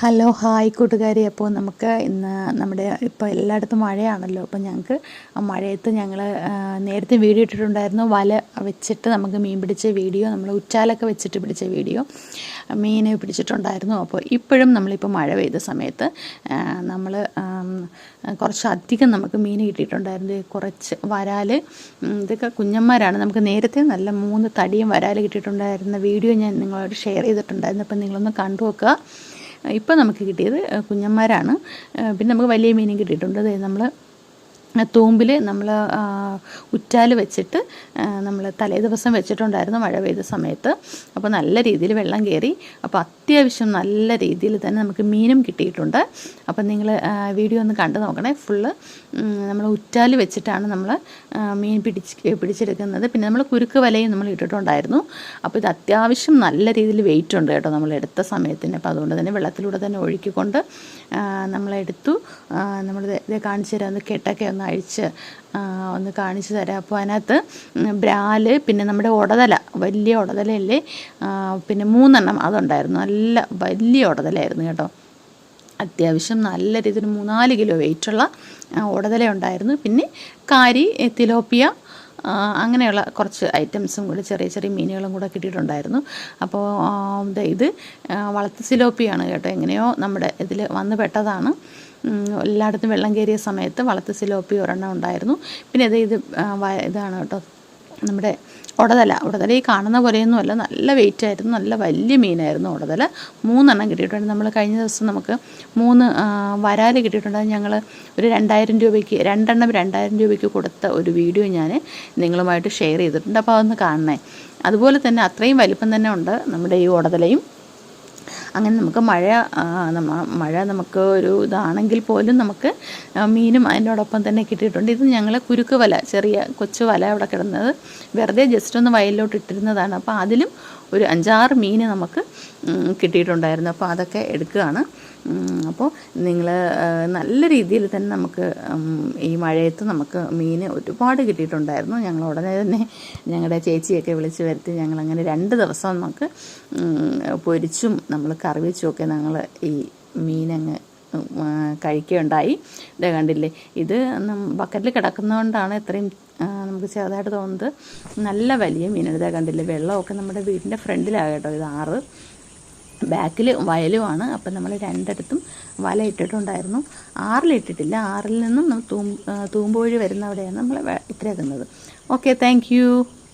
Hello hi കൂട്ടുകാരി. അപ്പോൾ നമുക്ക് ഇന്ന് നമ്മുടെ ഇപ്പോൾ എല്ലായിടത്തും മഴയാണല്ലോ. അപ്പോൾ ഞങ്ങൾക്ക് മഴയത്ത് ഞങ്ങൾ നേരത്തെ വീഡിയോ ഇട്ടിട്ടുണ്ടായിരുന്നു. വല വെച്ചിട്ട് നമുക്ക് മീൻ പിടിച്ച വീഡിയോ, നമ്മൾ ഉച്ചാലൊക്കെ വെച്ചിട്ട് പിടിച്ച വീഡിയോ, മീൻ പിടിച്ചിട്ടുണ്ടായിരുന്നു. അപ്പോൾ ഇപ്പോഴും നമ്മളിപ്പോൾ മഴ പെയ്ത സമയത്ത് നമ്മൾ കുറച്ചധികം നമുക്ക് മീൻ കിട്ടിയിട്ടുണ്ടായിരുന്നു. കുറച്ച് വരാൽ, ഇതൊക്കെ കുഞ്ഞന്മാരാണ്. നമുക്ക് നേരത്തെ നല്ല 3 തടിയും വരാൽ കിട്ടിയിട്ടുണ്ടായിരുന്ന വീഡിയോ ഞാൻ നിങ്ങളോട് ഷെയർ ചെയ്തിട്ടുണ്ടായിരുന്നു. അപ്പോൾ നിങ്ങളൊന്ന് കണ്ടു നോക്കുക. ഇപ്പോൾ നമുക്ക് കിട്ടിയത് കുഞ്ഞന്മാരാണ്. പിന്നെ നമുക്ക് വലിയ മീനും കിട്ടിയിട്ടുണ്ട്. നമ്മൾ തൂമ്പിൽ നമ്മൾ ഉറ്റാൽ വെച്ചിട്ട് നമ്മൾ തലേ ദിവസം വെച്ചിട്ടുണ്ടായിരുന്നു മഴ പെയ്ത സമയത്ത്. അപ്പോൾ നല്ല രീതിയിൽ വെള്ളം കയറി. അപ്പോൾ അത്യാവശ്യം നല്ല രീതിയിൽ തന്നെ നമുക്ക് മീനും കിട്ടിയിട്ടുണ്ട്. അപ്പം നിങ്ങൾ വീഡിയോ ഒന്ന് കണ്ടു നോക്കണേ. ഫുള്ള് നമ്മൾ ഉറ്റാൽ വെച്ചിട്ടാണ് നമ്മൾ മീൻ പിടിച്ചെടുക്കുന്നത്. പിന്നെ നമ്മൾ കുരുക്ക് വലയും നമ്മൾ ഇട്ടിട്ടുണ്ടായിരുന്നു. അപ്പോൾ ഇത് അത്യാവശ്യം നല്ല രീതിയിൽ വെയിറ്റ് ഉണ്ട് കേട്ടോ നമ്മൾ എടുത്ത സമയത്തിന്. അപ്പോൾ അതുകൊണ്ട് തന്നെ വെള്ളത്തിലൂടെ തന്നെ ഒഴുക്കിക്കൊണ്ട് നമ്മളെടുത്തു. നമ്മൾ ഇത് കാണിച്ചു തരാം. ഒന്ന് കെട്ടൊക്കെ ഒന്ന് അഴിച്ച് ഒന്ന് കാണിച്ചു തരാം. അപ്പോൾ അതിനകത്ത് ബ്രാല്, പിന്നെ നമ്മുടെ ഉടതല, വലിയ ഉടതലയല്ലേ, പിന്നെ 3 എണ്ണം അതുണ്ടായിരുന്നു. നല്ല വലിയ ഉടതലായിരുന്നു കേട്ടോ. അത്യാവശ്യം നല്ല രീതിയിൽ 3-4 കിലോ വെയിറ്റുള്ള ഉടതല ഉണ്ടായിരുന്നു. പിന്നെ കാരി, തിലോപ്പിയ, അങ്ങനെയുള്ള കുറച്ച് ഐറ്റംസും കൂടി, ചെറിയ ചെറിയ മീനുകളും കൂടെ കിട്ടിയിട്ടുണ്ടായിരുന്നു. അപ്പോൾ ഇത് വളർത്ത് സിലോപ്പിയാണ് കേട്ടോ. എങ്ങനെയോ നമ്മുടെ ഇതിൽ വന്ന് പെട്ടതാണ്. എല്ലായിടത്തും വെള്ളം കയറിയ സമയത്ത് വളർത്ത് സിലോപ്പി ഒരെണ്ണം ഉണ്ടായിരുന്നു. പിന്നെ ഇതാണ് കേട്ടോ നമ്മുടെ ഉടതല. ഈ കാണുന്ന പോലെയൊന്നുമല്ല, നല്ല വെയിറ്റ് ആയിരുന്നു. നല്ല വലിയ മീനായിരുന്നു ഉടതല. 3 എണ്ണം കിട്ടിയിട്ടുണ്ട്. നമ്മൾ കഴിഞ്ഞ ദിവസം നമുക്ക് 3 വരാൽ കിട്ടിയിട്ടുണ്ട്. ഞങ്ങൾ ഒരു 2000 രൂപയ്ക്ക് 2 എണ്ണം 2000 രൂപയ്ക്ക് കൊടുത്ത ഒരു വീഡിയോ ഞാൻ നിങ്ങളുമായിട്ട് ഷെയർ ചെയ്തിട്ടുണ്ട്. അപ്പോൾ അതൊന്ന് കാണണേ. അതുപോലെ തന്നെ അത്രയും വലിപ്പം തന്നെ ഉണ്ട് നമ്മുടെ ഈ ഉടതലയും. അങ്ങനെ നമുക്ക് മഴ നമുക്ക് ഒരു ഇതാണെങ്കിൽ പോലും നമുക്ക് മീനും അതിനോടൊപ്പം തന്നെ കിട്ടിയിട്ടുണ്ട്. ഇത് ഞങ്ങൾ കുരുക്ക് വല, ചെറിയ കൊച്ചു വല അവിടെ കിടന്നത് വെറുതെ ജസ്റ്റ് ഒന്ന് വയലിലോട്ട് ഇട്ടിരുന്നതാണ്. അപ്പോൾ അതിലും ഒരു 5-6 മീൻ നമുക്ക് കിട്ടിയിട്ടുണ്ടായിരുന്നു. അപ്പോൾ അതൊക്കെ എടുക്കുകയാണ്. അപ്പോൾ നിങ്ങൾ നല്ല രീതിയിൽ തന്നെ നമുക്ക് ഈ മഴയത്ത് നമുക്ക് മീൻ ഒരുപാട് കിട്ടിയിട്ടുണ്ടായിരുന്നു. ഞങ്ങൾ ഉടനെ തന്നെ ഞങ്ങളുടെ ചേച്ചിയൊക്കെ വിളിച്ച് വരുത്തി ഞങ്ങളങ്ങനെ 2 ദിവസം നമുക്ക് പൊരിച്ചും നമ്മൾ കറി വെച്ചുമൊക്കെ ഞങ്ങൾ ഈ മീനങ്ങ് കഴിക്കുകയുണ്ടായി. ഇതേ കണ്ടില്ലേ, ഇത് ബക്കറ്റിൽ കിടക്കുന്നതുകൊണ്ടാണ് ഇത്രയും നമുക്ക് ചെറുതായിട്ട് തോന്നുന്നത്. നല്ല വലിയ മീനാണ്. ഇതേ കണ്ടില്ലേ, വെള്ളമൊക്കെ നമ്മുടെ വീടിൻ്റെ ഫ്രണ്ടിലാണ് കേട്ടോ. ഇത് 6, ബാക്കിൽ വയലുമാണ്. അപ്പം നമ്മൾ 2ഇടത്തും വല ഇട്ടിട്ടുണ്ടായിരുന്നു. 6-ൽ ഇട്ടിട്ടില്ല. 6-ൽ നിന്നും തൂമ്പ് വഴി വരുന്ന അവിടെയാണ് നമ്മൾ ഇത്രയാക്കുന്നത്. Okay, thank you.